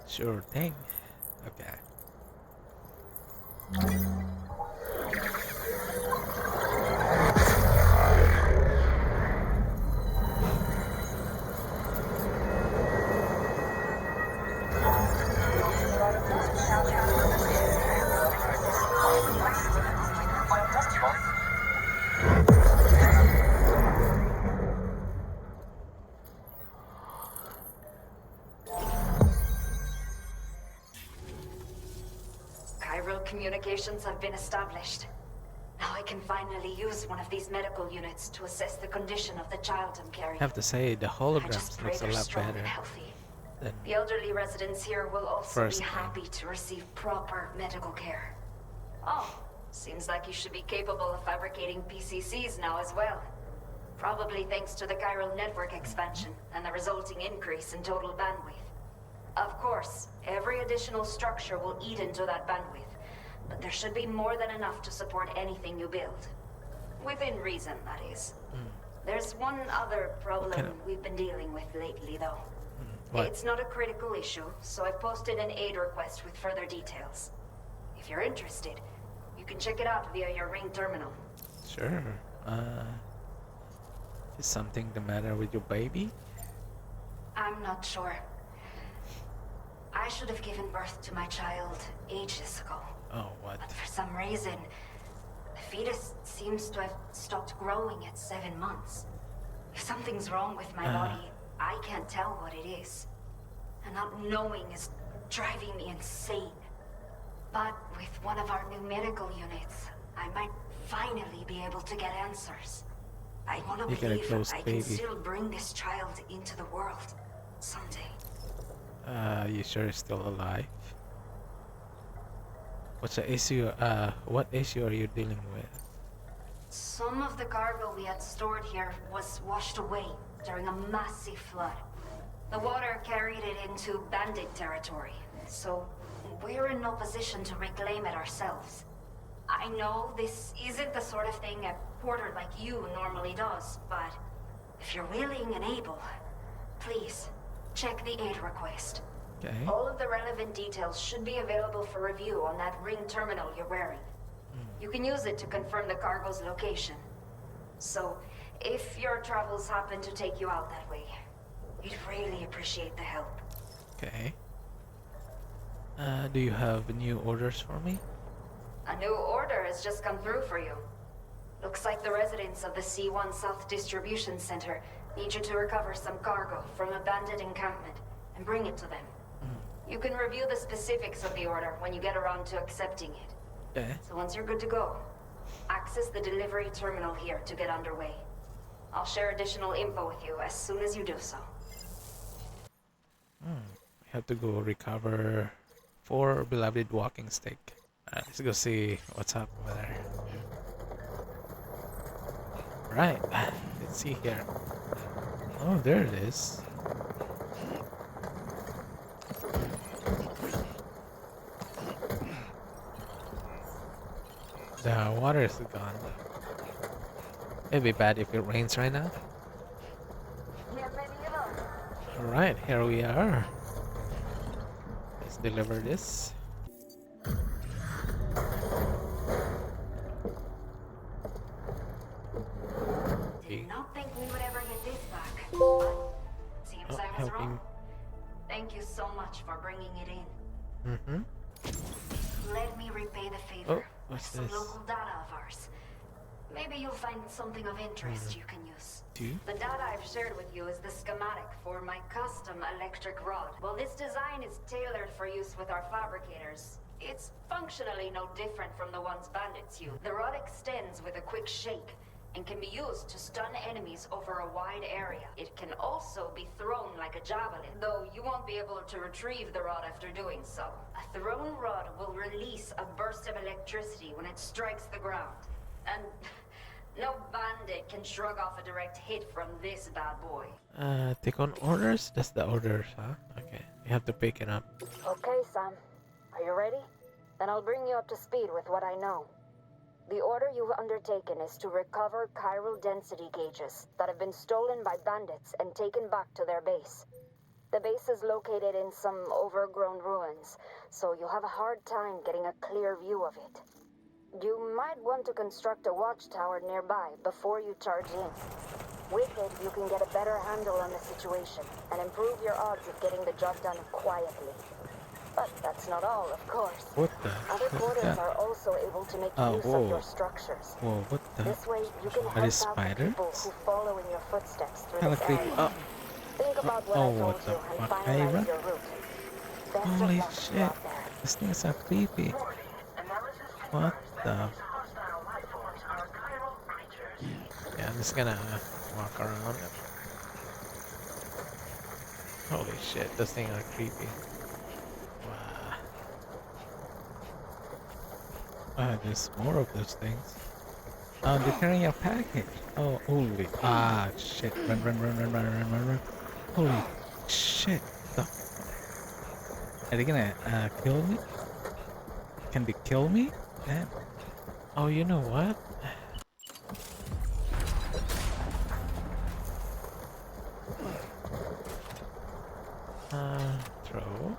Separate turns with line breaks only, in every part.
Sure thing. Okay.
Chiral communications have been established. Now I can finally use one of these medical units to assess the condition of the child I'm carrying.
I have to say the
I just
holograms
pray
looks a
they're
lot
strong and
better
healthy.
than
The elderly residents here will also be
first game.
happy to receive proper medical care. Oh, seems like you should be capable of fabricating PCCs now as well. Probably thanks to the chiral network expansion and the resulting increase in total bandwidth. Of course, every additional structure will eat into that bandwidth, but there should be more than enough to support anything you build. Within reason, that is. There's one other problem we've been dealing with lately, though.
What?
It's not a critical issue, so I've posted an aid request with further details. If you're interested, you can check it out via your ring terminal.
Sure. Is something the matter with your baby?
I'm not sure. I should have given birth to my child ages ago.
Oh, what?
But for some reason, the fetus seems to have stopped growing at 7 months. If something's wrong with my body, I can't tell what it is. And not knowing is driving me insane. But with one of our new medical units, I might finally be able to get answers. I want to
You get a
believe
close
I
baby.
can still bring this child into the world someday.
You sure is still alive? What's the issue? What issue are you dealing with?
Some of the cargo we had stored here was washed away during a massive flood. The water carried it into bandit territory, so we're in no position to reclaim it ourselves. I know this isn't the sort of thing a porter like you normally does, but if you're willing and able, please check the aid request.
Okay.
All of the relevant details should be available for review on that ring terminal you're wearing. You can use it to confirm the cargo's location. So, if your travels happen to take you out that way, we'd really appreciate the help.
Okay. Do you have new orders for me?
A new order has just come through for you. Looks like the residents of the C1 South Distribution Center need you to recover some cargo from a bandit encampment and bring it to them. You can review the specifics of the order when you get around to accepting it.
Okay.
So once you're good to go, access the delivery terminal here to get underway. I'll share additional info with you as soon as you do so.
I have to go recover 4 beloved walking stick. Let's go see what's up over there. Right, let's see here. Oh, there it is. The water is gone. It'd be bad if it rains right now. Alright, here we are. Let's deliver this.
Did not think we would ever get this back, but seems I was wrong. Thank you so much for bringing it in. Let me repay the favor with
what's
some
this?
local data of ours. Maybe you'll find something of interest you can use.
Two?
The data I've shared with you is the schematic for my custom electric rod. While this design is tailored for use with our fabricators, it's functionally no different from the ones bandits use. The rod extends with a quick shake and can be used to stun enemies over a wide area. It can also be thrown like a javelin, though you won't be able to retrieve the rod after doing so. A thrown rod will release a burst of electricity when it strikes the ground. And no bandit can shrug off a direct hit from this bad boy.
Take on orders? That's the orders, huh? Okay, you have to pick it up.
Okay, Sam. Are you ready? Then I'll bring you up to speed with what I know. The order you've undertaken is to recover chiral density gauges that have been stolen by bandits and taken back to their base. The base is located in some overgrown ruins, so you'll have a hard time getting a clear view of it. You might want to construct a watchtower nearby before you charge in. With it, you can get a better handle on the situation and improve your odds of getting the job done quietly. But that's not all, of course.
What the
Other
heck is
porters
that?
are also able to make
Oh,
use of your structures.
whoa, what the?
This way, you can
Are these
help out the people
spiders?
who follow in your footsteps through
Kinda
this
creepy.
area.
Oh,
Think about what
oh,
I told
what the
you and
fuck?
finalize your route. Best of
Holy
luck to you
shit!
out there.
This thing is so creepy. What the? Yeah, I'm just gonna walk around. Holy shit, this thing are creepy. Wow. There's more of those things. Oh, they're carrying a package. Oh, holy. Ah, shit. Run, run, run, run, run, run, run, run. Holy shit. The Are they gonna kill me? Can they kill me? Damn. Oh, you know what? Throw.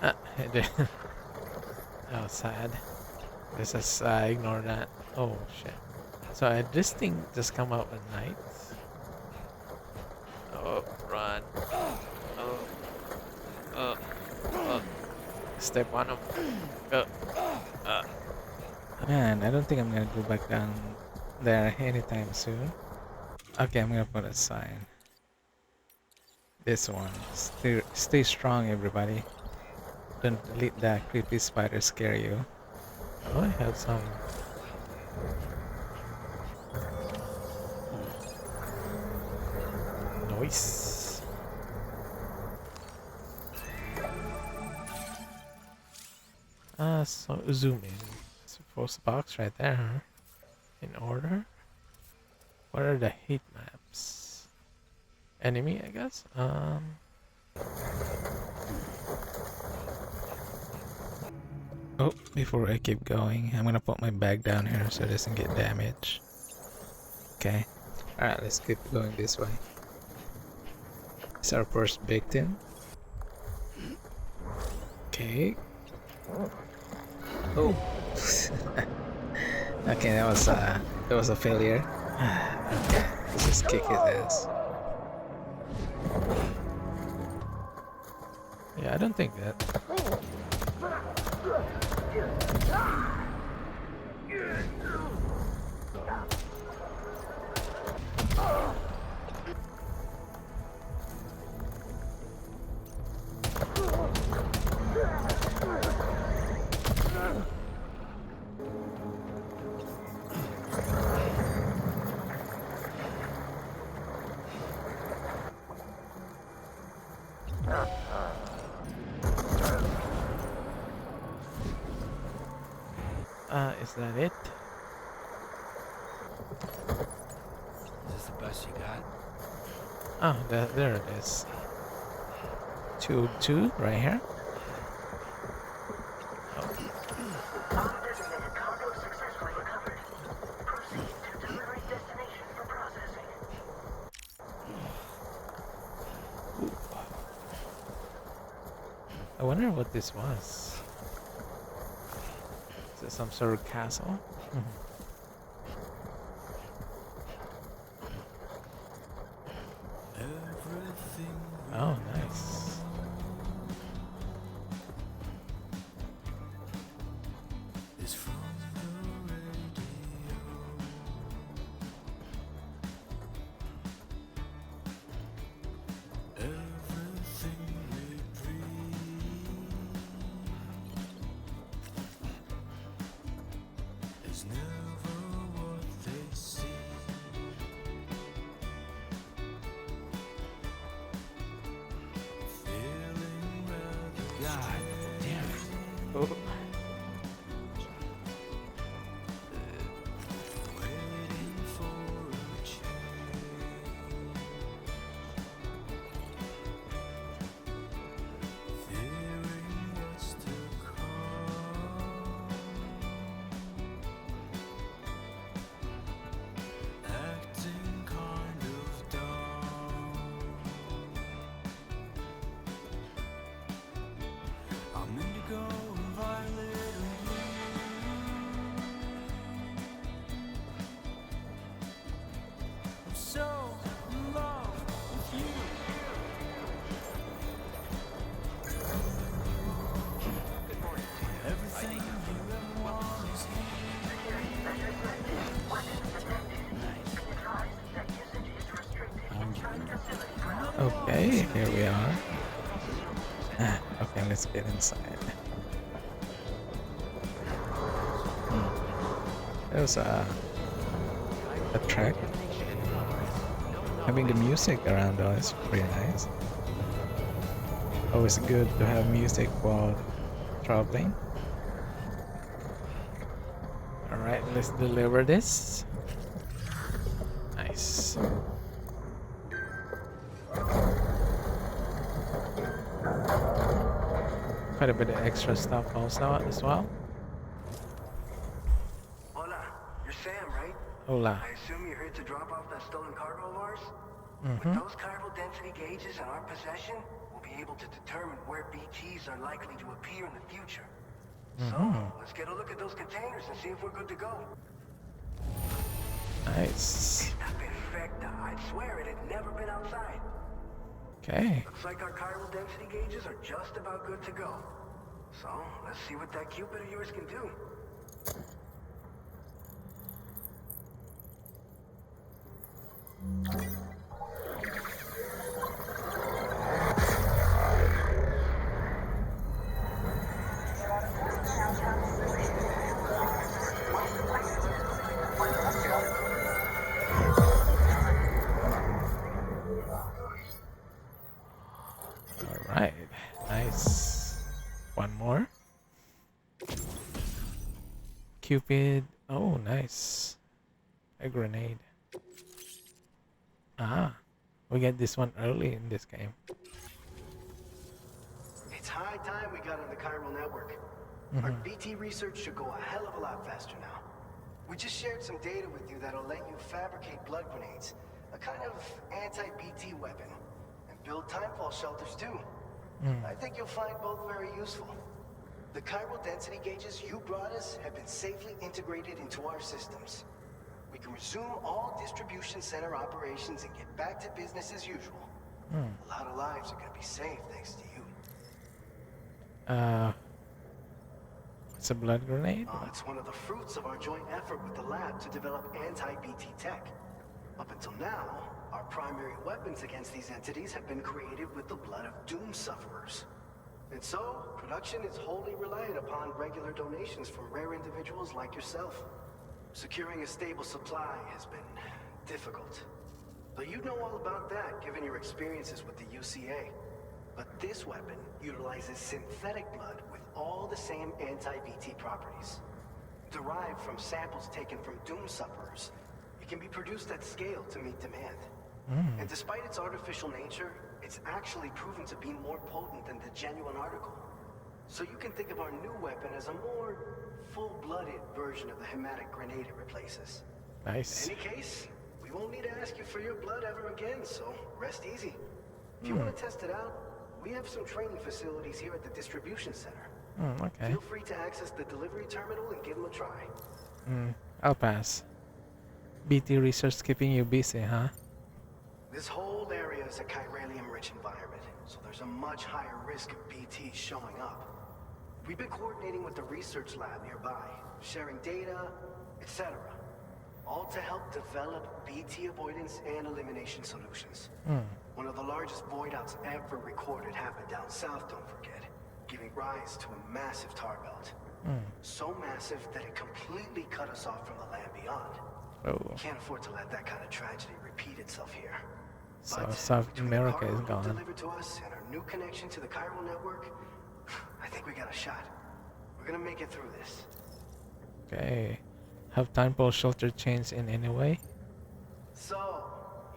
I did. Oh, sad. This is, ignore that. Oh, shit. So, this thing just come out at night? Oh, run. Oh, oh, oh. Step on him. Go. Man, I don't think I'm gonna go back down there anytime soon. Okay, I'm gonna put a sign. This one. Stay strong, everybody. Don't let that creepy spider scare you. Oh, I have some. Noise. So zoom in. Suppose box right there, huh? In order. What are the heat maps? Enemy, I guess. Oh, before I keep going, I'm gonna put my bag down here so it doesn't get damaged. Okay. Alright, let's keep going this way. It's our first victim. Okay. Oh. Okay, that was a failure. Okay, let's just kick his ass. Yeah, I don't think that. Is that it?
Is this the best you got?
Oh, there it is. 202 right here. Oh.
Undesignated cargo successfully recovered. Proceed to delivery destination for processing.
I wonder what this was. Is it some sort of castle?
Everything
Oh, nice.
is from the radio. Everything we breathe is never what they see. Feeling rather God damn it.
Oh.
Waiting for a change. Fearing what's to come.
Okay, here we are. Okay, let's get inside. There's a track. Having the music around though is pretty nice. Always good to have music while traveling. Alright, let's deliver this. Nice. Quite a bit of extra stuff also as well.
Hola, you're Sam, right?
Hola.
I assume you're here to drop off that stolen cargo of ours?
Mm-hmm.
With those chiral density gauges in our possession, we'll be able to determine where BTs are likely to appear in the future. So, let's get a look at those containers and see if we're good to go.
Nice.
Está perfecta. I'd swear it had never been outside.
Okay.
Looks like our chiral density gauges are just about good to go. So, let's see what that Cupid of yours can do.
Alright. Nice. One more. Cupid. Oh, nice. A grenade. Ah. We get this one early in this game.
It's high time we got on the chiral network. Our BT research should go a hell of a lot faster now. We just shared some data with you that'll let you fabricate blood grenades, a kind of anti-BT weapon, and build timefall shelters too. I think you'll find both very useful. The chiral density gauges you brought us have been safely integrated into our systems. We can resume all distribution center operations and get back to business as usual. A lot of lives are gonna be saved thanks to you.
It's a blood grenade?
It's one of the fruits of our joint effort with the lab to develop anti-BT tech. Up until now, our primary weapons against these entities have been created with the blood of doom sufferers. And so, production is wholly reliant upon regular donations from rare individuals like yourself. Securing a stable supply has been difficult. But you know all about that, given your experiences with the UCA. But this weapon utilizes synthetic blood with all the same anti-BT properties. Derived from samples taken from doom sufferers, it can be produced at scale to meet demand. And despite its artificial nature, it's actually proven to be more potent than the genuine article. So you can think of our new weapon as a more full-blooded version of the hematic grenade it replaces.
Nice.
In any case, we won't need to ask you for your blood ever again, so rest easy. If you want to test it out, we have some training facilities here at the distribution center.
Okay.
Feel free to access the delivery terminal and give them a try.
I'll pass. BT research keeping you busy, huh?
This whole area is a chiralium-rich environment, so there's a much higher risk of BTs showing up. We've been coordinating with the research lab nearby, sharing data, etc. All to help develop BT avoidance and elimination solutions. One of the largest void outs ever recorded happened down south, don't forget, giving rise to a massive tar belt. So massive that it completely cut us off from the land beyond.
Oh,
Can't afford to let that kind of tragedy repeat itself here.
so
But
South
between the
America
cargo
is
you've
gone.
delivered to us and our new connection to the chiral network, I think we got a shot. We're gonna make it through this.
Okay. Have timefall shelter changed in any way?
So,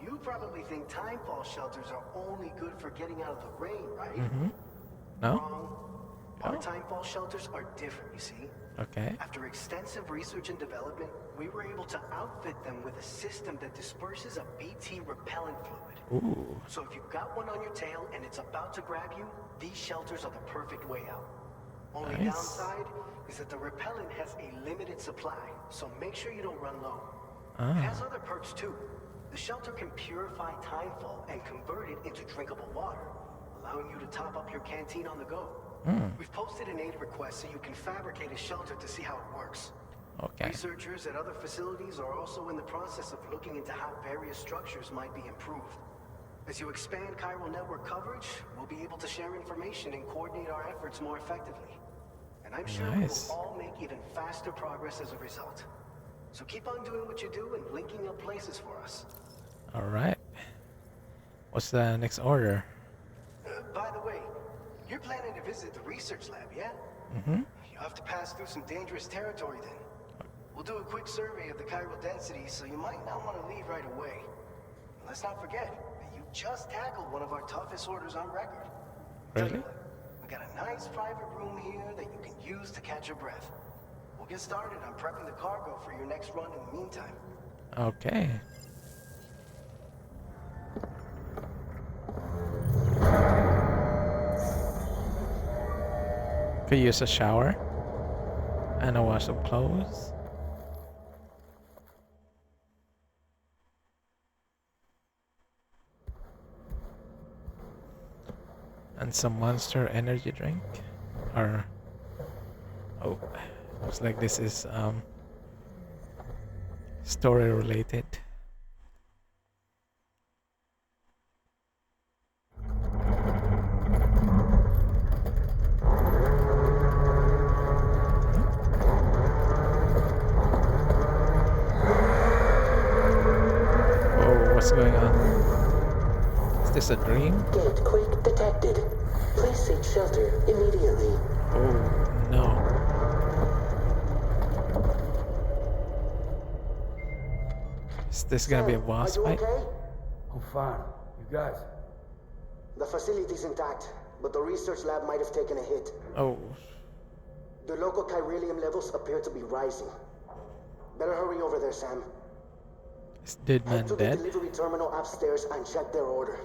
you probably think timefall shelters are only good for getting out of the rain, right?
No?
Wrong. Our
No?
timefall shelters are different, you see.
Okay.
After extensive research and development, we were able to outfit them with a system that disperses a BT repellent fluid.
Ooh.
So if you've got one on your tail and it's about to grab you, these shelters are the perfect way out. Only
Nice.
downside is that the repellent has a limited supply, so make sure you don't run low. It
Ah.
has other perks too. The shelter can purify timefall and convert it into drinkable water, allowing you to top up your canteen on the go. We've posted an aid request so you can fabricate a shelter to see how it works.
Okay.
Researchers at other facilities are also in the process of looking into how various structures might be improved. As you expand chiral network coverage, we'll be able to share information and coordinate our efforts more effectively. And I'm sure we will
Nice.
all make even faster progress as a result. So keep on doing what you do and linking up places for us.
All right. What's the next order?
By the way, you're planning to visit the research lab, yeah?
Mm-hmm.
You have to pass through some dangerous territory then. We'll do a quick survey of the chiral density, so you might not want to leave right away. Let's not forget that you just tackled one of our toughest orders on record. Tell you
Really?
what, we got a nice private room here that you can use to catch your breath. We'll get started on prepping the cargo for your next run in the meantime.
Okay. Could use a shower and a wash of clothes. And some Monster energy drink. Or oh, looks like this is story related. Oh, what's going on? Is this a dream?
Gatequake detected. Please seek shelter immediately.
Oh no. Is this gonna be a boss fight?
I'm fine. You guys?
The facility's intact, but the research lab might have taken a hit.
Oh,
The local chiralium levels appear to be rising. Better hurry over there, Sam.
is Dead Man
Head to the
dead?
delivery terminal upstairs and check their order.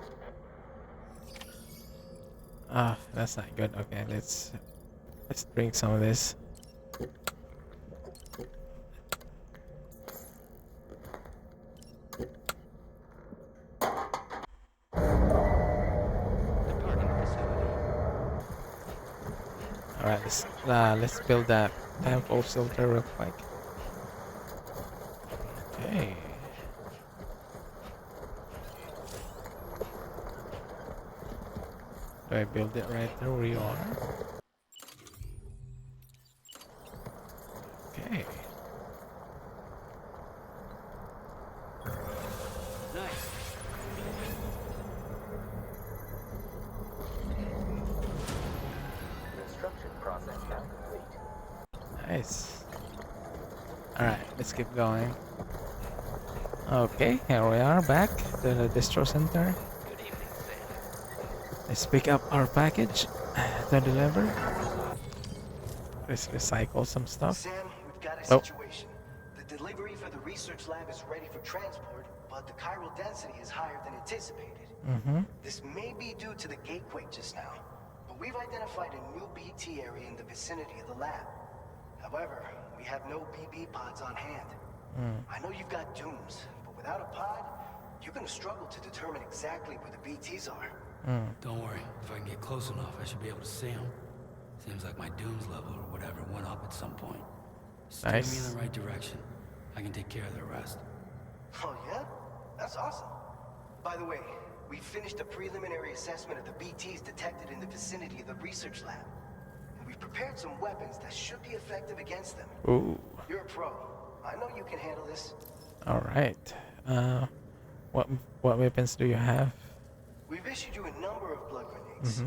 Ah, that's not good. Okay, let's drink some of this. All right, let's build that tenfold filter real quick. Okay. Do I build it right there where you are? Okay.
Nice.
Construction process now complete.
Nice. Alright, let's keep going. Okay, here we are back to the distro center.
Good evening, Sam.
Let's pick up our package to deliver. Let's recycle some stuff.
Sam, we've got a
Oh.
situation. The delivery for the research lab is ready for transport, but the chiral density is higher than anticipated.
Mm-hmm.
This may be due to the gatequake just now, but we've identified a new BT area in the vicinity of the lab. However, we have no BB pods on hand. I know you've got dooms, but without a pod, you're gonna struggle to determine exactly where the BTs are.
Don't worry. If I can get close enough, I should be able to see them. Seems like my dooms level or whatever went up at some point. Steer me
Nice.
in the right direction. I can take care of the rest.
Oh yeah? That's awesome. By the way, we finished a preliminary assessment of the BTs detected in the vicinity of the research lab. And we've prepared some weapons that should be effective against them.
Ooh.
You're a pro. I know you can handle this.
Alright. What weapons do you have?
We've issued you a number of blood grenades.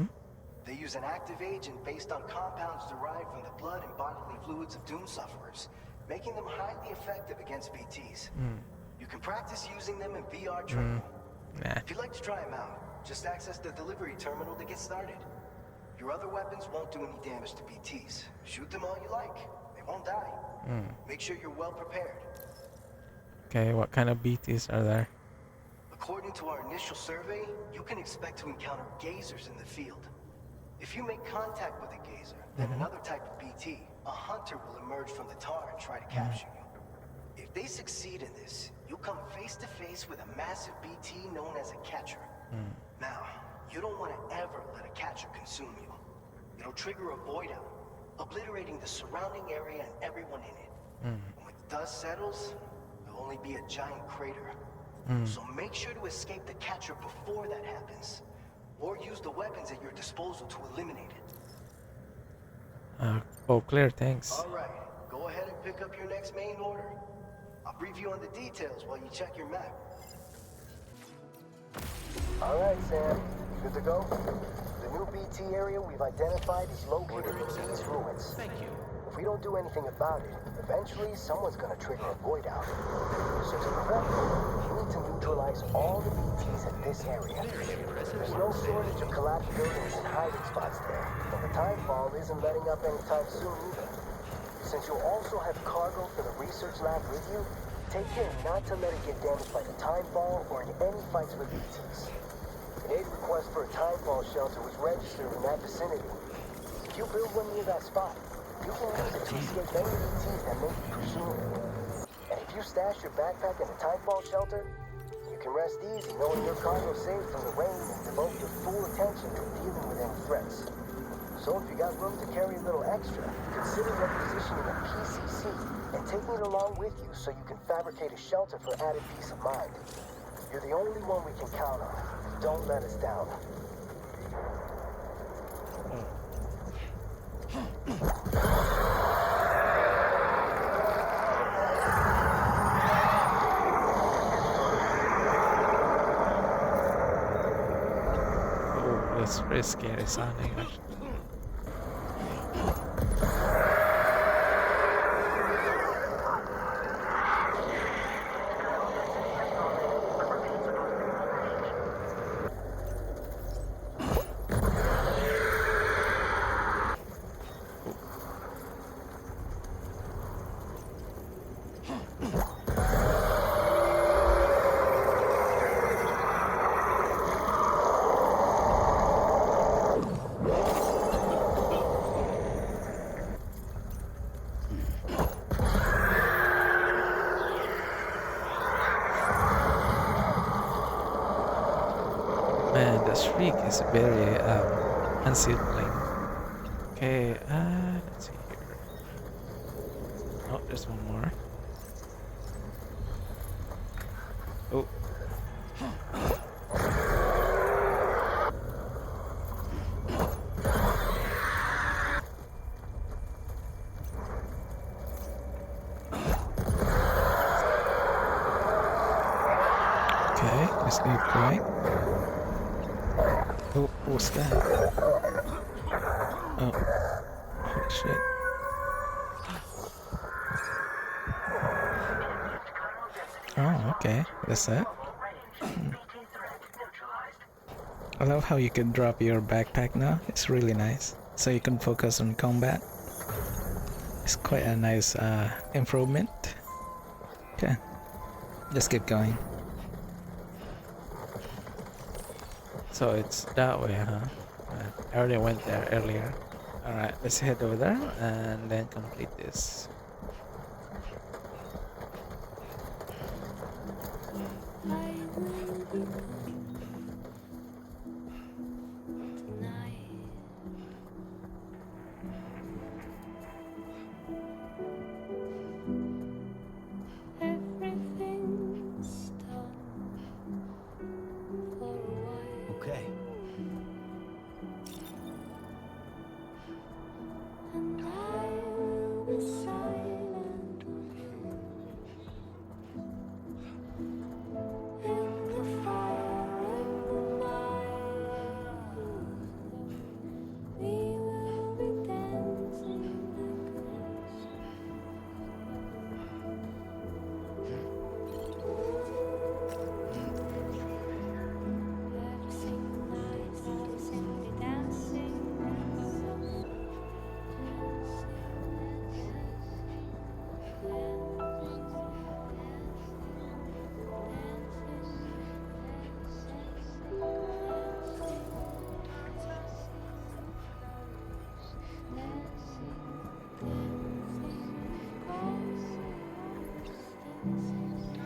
They use an active agent based on compounds derived from the blood and bodily fluids of doom sufferers, making them highly effective against BTs. You can practice using them in VR training.
Nah.
If you'd like to try them out, just access the delivery terminal to get started. Your other weapons won't do any damage to BTs. Shoot them all you like. They won't die. Make sure you're well prepared.
Okay, what kind of BTs are there?
According to our initial survey, you can expect to encounter gazers in the field. If you make contact with a gazer, then another type of BT, a hunter will emerge from the tar and try to capture you. If they succeed in this, you'll come face to face with a massive BT known as a catcher. Now, you don't want to ever let a catcher consume you. It'll trigger a void out, obliterating the surrounding area and everyone in it. And when the dust settles, there'll only be a giant crater. So make sure to escape the catcher before that happens. Or use the weapons at your disposal to eliminate it.
Oh, clear, thanks.
Alright, go ahead and pick up your next main order. I'll brief you on the details while you check your map. Alright, Sam. Good to go? The new BT area we've identified is located in these ruins.
Thank you.
If we don't do anything about it, eventually someone's gonna trigger a void out. So to prevent it, we need to neutralize all the BTs at this area. There's no shortage of collapsed buildings and hiding spots there, and the timefall isn't letting up anytime soon either. Since you'll also have cargo for the research lab with you, take care not to let it get damaged by the timefall or in any fights with BTs. An aid request for a timefall shelter was registered in that vicinity. If you build one near that spot, you can use it to escape any BTs that may be pursuing you. And if you stash your backpack in a timefall shelter, you can rest easy knowing your cargo's safe from the rain and devote your full attention to dealing with any threats. So if you got room to carry a little extra, consider requisitioning a PCC and taking it along with you so you can fabricate a shelter for added peace of mind. You're the only one we can count on. Don't let us down.
Oh, that's very scary sounding, actually. Man, the shriek is very unsettling. Okay, let's see here. Oh, there's one more. Oh. Okay, let's keep going. Oh, what's that? Oh, shit. Oh, okay, that's it. I love how you can drop your backpack now. It's really nice. So you can focus on combat. It's quite a nice improvement. Okay, let's keep going. So it's that way, huh? I already went there earlier. Alright, let's head over there and then complete this.
Okay.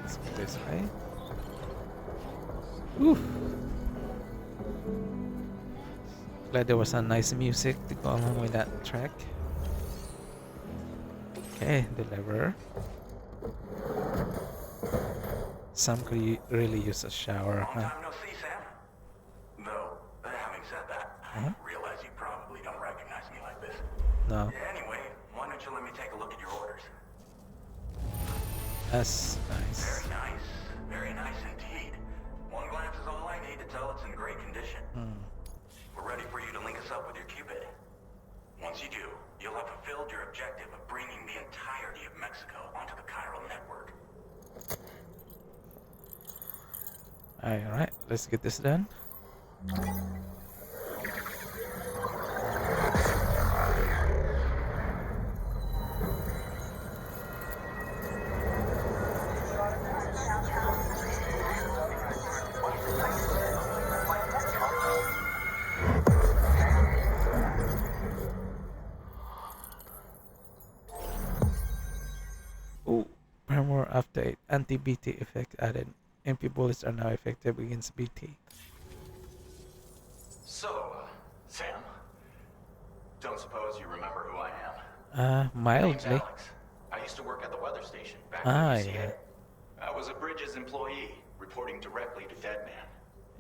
Let's go this way. Oof. Glad there was some nice music to go along with that track. Okay, deliver. Some could really use a shower,
Long
huh?
time no see, Sam. Though, having said that, I
Uh-huh.
realize you probably don't recognize me like this.
No,
Anyway, why don't you let me take a look at your orders?
that's nice.
Very nice indeed. One glance is all I need to tell it's in great condition. We're ready for you to link us up with your Cupid. Once you do, you'll have fulfilled your objective of bringing the entirety of Mexico onto the chiral network.
Alright, let's get this done. Oh, firmware update. Anti-BT effect added. MP bullets are now effective against BT.
So, Sam, don't suppose you remember who I am? My name's
Mildly.
Alex. I used to work at the weather station back
Ah,
in UCA.
yeah.
I was a Bridges employee, reporting directly to Deadman.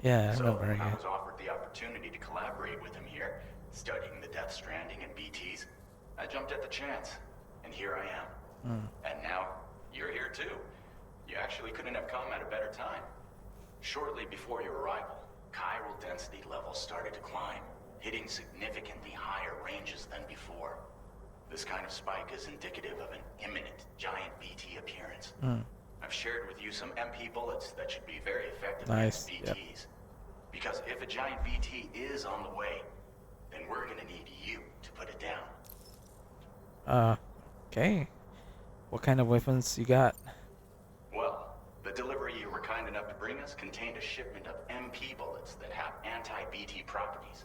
Yeah, I
So
remember,
I
yeah.
was offered the opportunity to collaborate with him here, studying the Death Stranding and BTs. I jumped at the chance, and here I am. And now, you're here too. You actually couldn't have come at a better time. Shortly before your arrival, chiral density levels started to climb, hitting significantly higher ranges than before. This kind of spike is indicative of an imminent giant BT appearance. I've shared with you some MP bullets that should be very effective
Nice,
against
yep.
BTs. Because if a giant BT is on the way, then we're gonna need you to put it down.
Okay. What kind of weapons you got?
Well, the delivery you were kind enough to bring us contained a shipment of MP bullets that have anti-BT properties.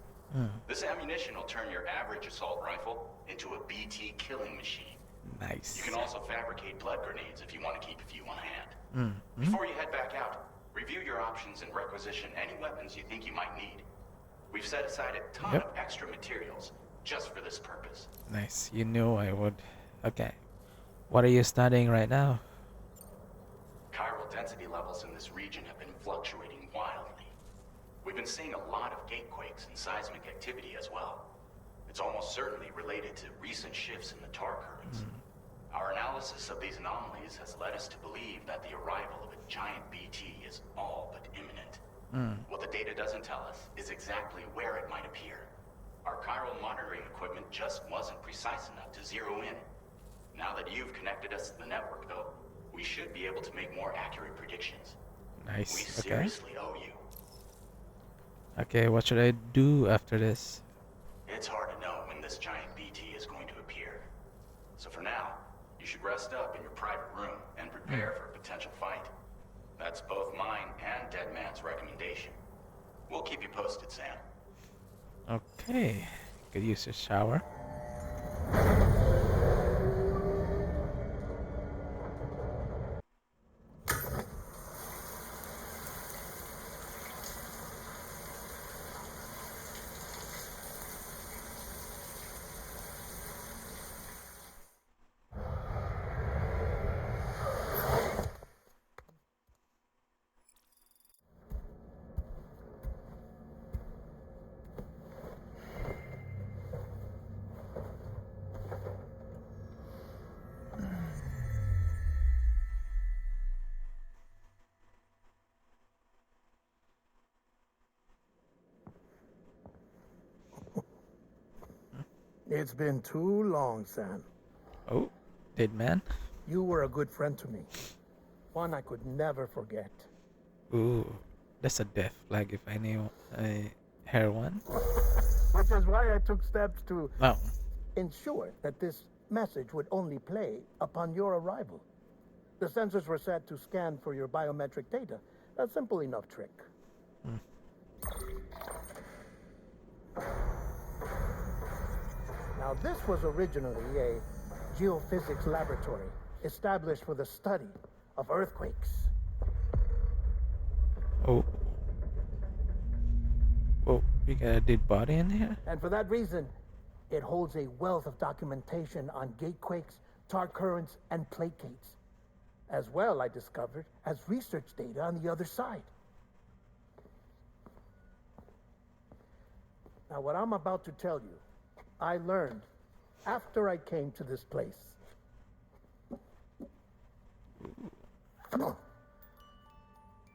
This ammunition will turn your average assault rifle into a BT killing machine.
Nice.
You can also fabricate blood grenades if you want to keep a few on hand. Before you head back out, review your options and requisition any weapons you think you might need. We've set aside a ton
Yep.
of extra materials just for this purpose.
Nice. You knew I would. Okay. What are you studying right now?
Chiral density levels in this region have been fluctuating wildly. We've been seeing a lot of gatequakes and seismic activity as well. It's almost certainly related to recent shifts in the tar currents. Our analysis of these anomalies has led us to believe that the arrival of a giant BT is all but imminent. What the data doesn't tell us is exactly where it might appear. Our chiral monitoring equipment just wasn't precise enough to zero in. Now that you've connected us to the network, though, we should be able to make more accurate predictions. We
Nice. Okay.
seriously owe you.
Okay, what should I do after this?
It's hard to know when this giant BT is going to appear. So for now, you should rest up in your private room and prepare for a potential fight. That's both mine and Deadman's recommendation. We'll keep you posted, Sam.
Okay. Could use a shower.
It's been too long, Sam.
Oh, dead man.
You were a good friend to me. One I could never forget.
Ooh, that's a death flag if I knew a heroin.
Which is why I took steps to
Oh,
ensure that this message would only play upon your arrival. The sensors were set to scan for your biometric data. A simple enough trick. Now, this was originally a geophysics laboratory established for the study of earthquakes.
oh. Oh, you got a dead body in here?
And for that reason, it holds a wealth of documentation on gatequakes, tar currents, and placates. As well, I discovered, as research data on the other side. Now, what I'm about to tell you, I learned after I came to this place.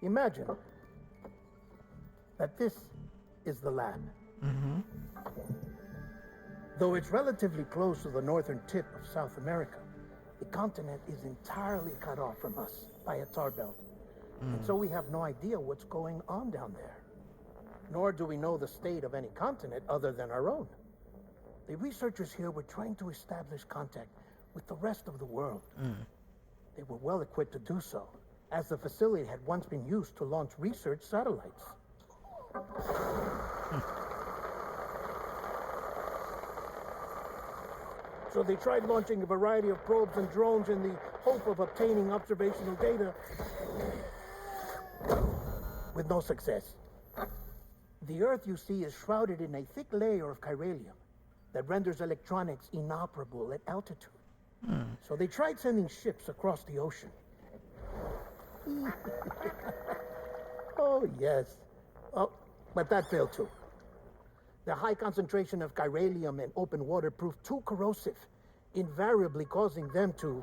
Imagine that this is the lab. Though it's relatively close to the northern tip of South America, the continent is entirely cut off from us by a tar belt. And so we have no idea what's going on down there. Nor do we know the state of any continent other than our own. The researchers here were trying to establish contact with the rest of the world. They were well equipped to do so, as the facility had once been used to launch research satellites. So they tried launching a variety of probes and drones in the hope of obtaining observational data, with no success. The Earth, you see, is shrouded in a thick layer of chiralium that renders electronics inoperable at altitude. So they tried sending ships across the ocean. Oh, yes. Oh, but that failed too. The high concentration of chiralium in open water proved too corrosive, invariably causing them to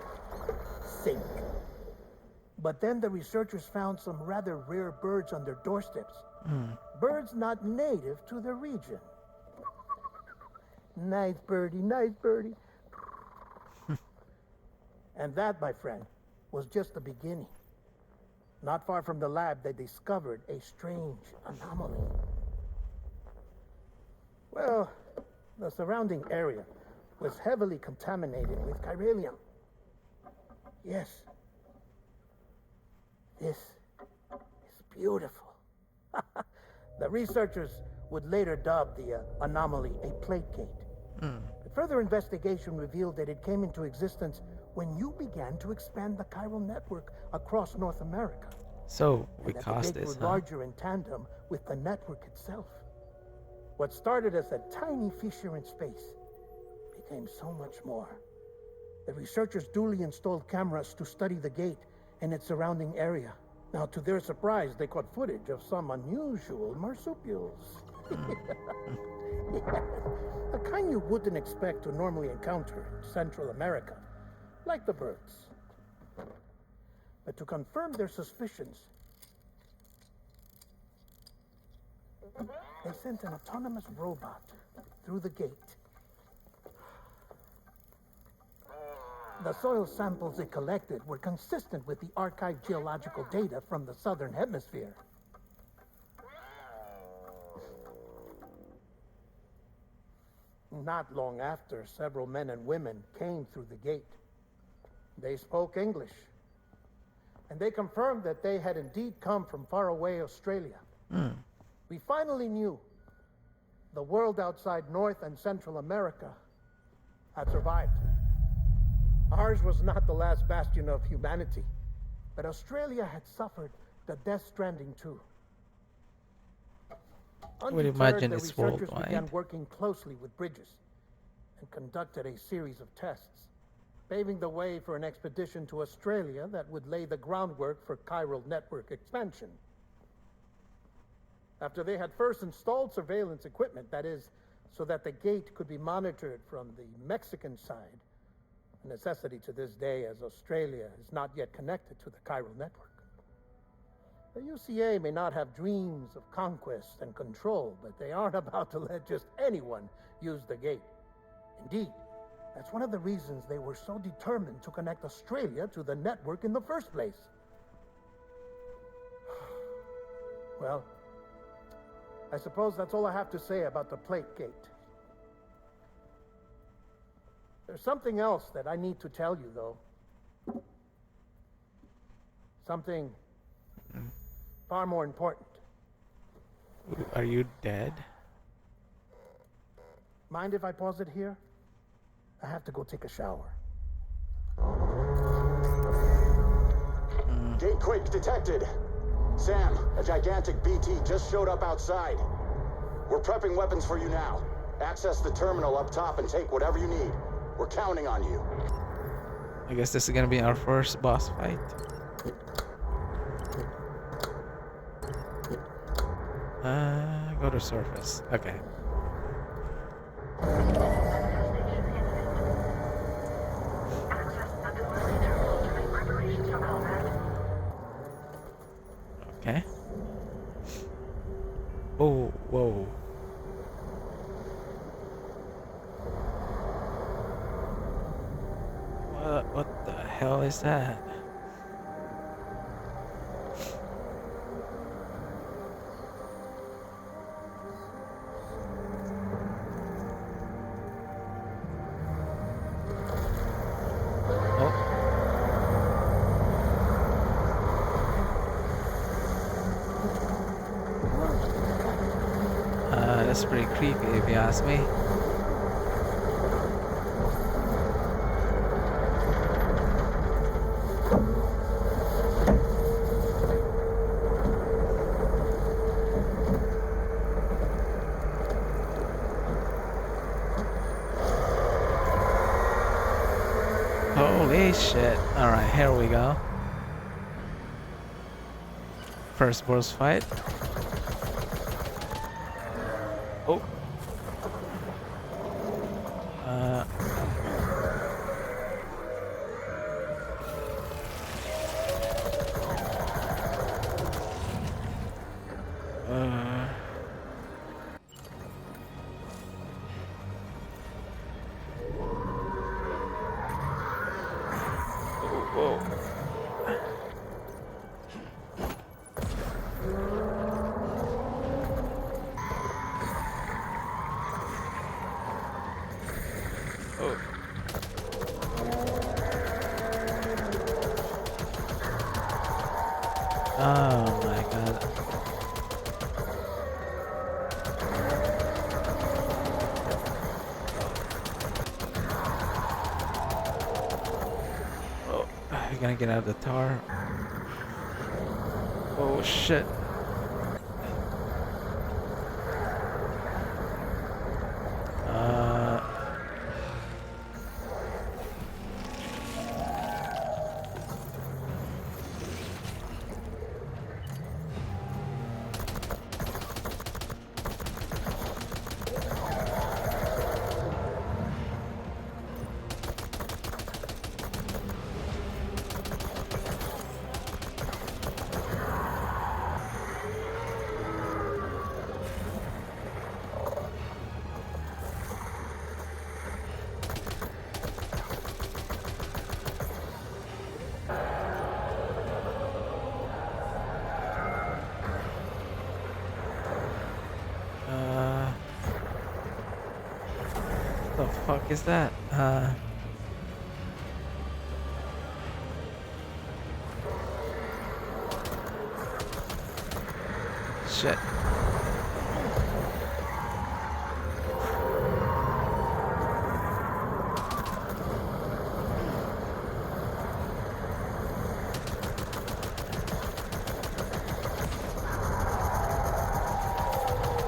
sink. But then the researchers found some rather rare birds on their doorsteps. Birds not native to the region. Nice birdie, nice birdie. And that, my friend, was just the beginning. Not far from the lab, they discovered a strange anomaly. Well, the surrounding area was heavily contaminated with chiralium. Yes. This is beautiful. The researchers would later dub the anomaly a plate gate. But further investigation revealed that it came into existence when you began to expand the chiral network across North America.
So we
And that
caused
the gate
this,
grew
huh?
larger in tandem with the network itself. What started as a tiny fissure in space became so much more. The researchers duly installed cameras to study the gate and its surrounding area. Now, to their surprise, they caught footage of some unusual marsupials. Yes, a kind you wouldn't expect to normally encounter in Central America, like the birds. But to confirm their suspicions, they sent an autonomous robot through the gate. The soil samples it collected were consistent with the archived geological data from the southern hemisphere. Not long after, several men and women came through the gate. They spoke English, and they confirmed that they had indeed come from faraway Australia. We finally knew the world outside North and Central America had survived. Ours was not the last bastion of humanity, but Australia had suffered the death stranding too.
would
Undeterred,
imagine
the
it's
researchers
worldwide.
began working closely with Bridges and conducted a series of tests, paving the way for an expedition to Australia that would lay the groundwork for chiral network expansion. After they had first installed surveillance equipment, that is, so that the gate could be monitored from the Mexican side, a necessity to this day as Australia is not yet connected to the chiral network. The UCA may not have dreams of conquest and control, but they aren't about to let just anyone use the gate. Indeed, that's one of the reasons they were so determined to connect Australia to the network in the first place. Well, I suppose that's all I have to say about the plate gate. There's something else that I need to tell you, though. Something far more important.
Are you dead?
Mind if I pause it here? I have to go take a shower.
Gatequake detected. Sam, a gigantic BT just showed up outside. We're prepping weapons for you now. Access the terminal up top and take whatever you need. We're counting on you.
I guess this is gonna be our first boss fight. Go to surface. Okay.
Access the delivery terminal to make preparations for combat.
Okay. Oh, whoa. What the hell is that? Oh. That's pretty creepy if you ask me. Holy shit. Alright, here we go. First boss fight. Oh. Whoa. Oh. Oh my god. Oh, you're gonna get out of the tar. Oh shit. The fuck is that? Shit.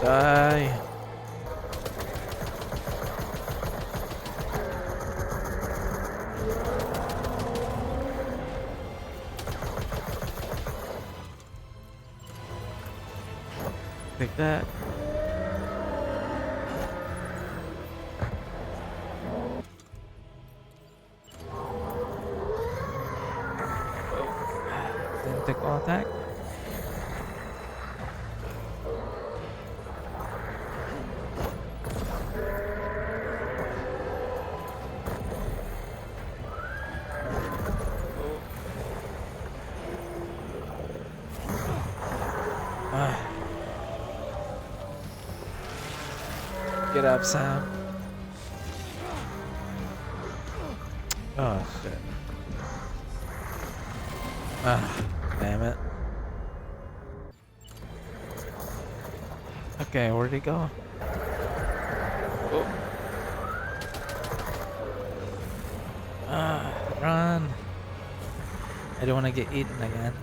Die. Take that. Oh. Didn't take all attack. Get up, Sam. Oh shit. Damn it. Okay, where'd he go? Oh. Run. I don't want to get eaten again.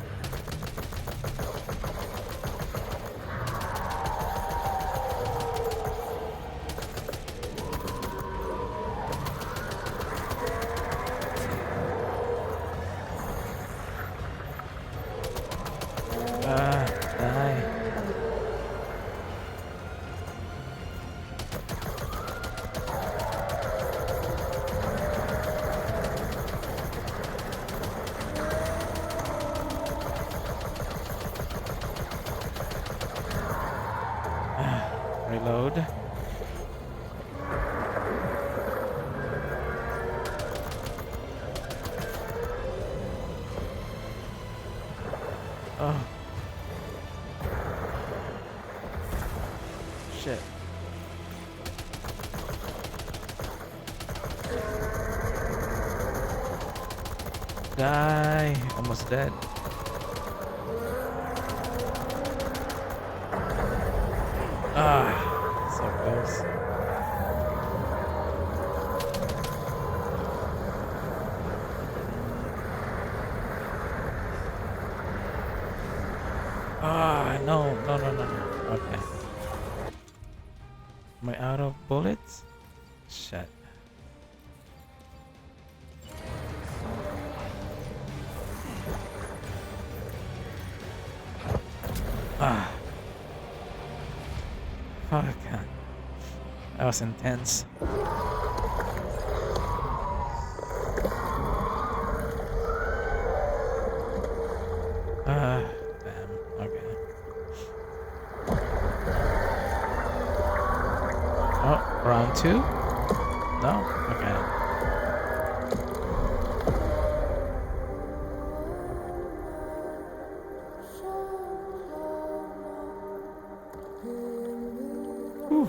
Die. reload. Oh. Shit. Die. Almost dead. Ah, so close. Ah, no, no, no, no, no. Okay. Am I out of bullets? Shit. Ah. Fuck. That was intense. Damn. Okay. Oh, round 2? No? Okay. Whew.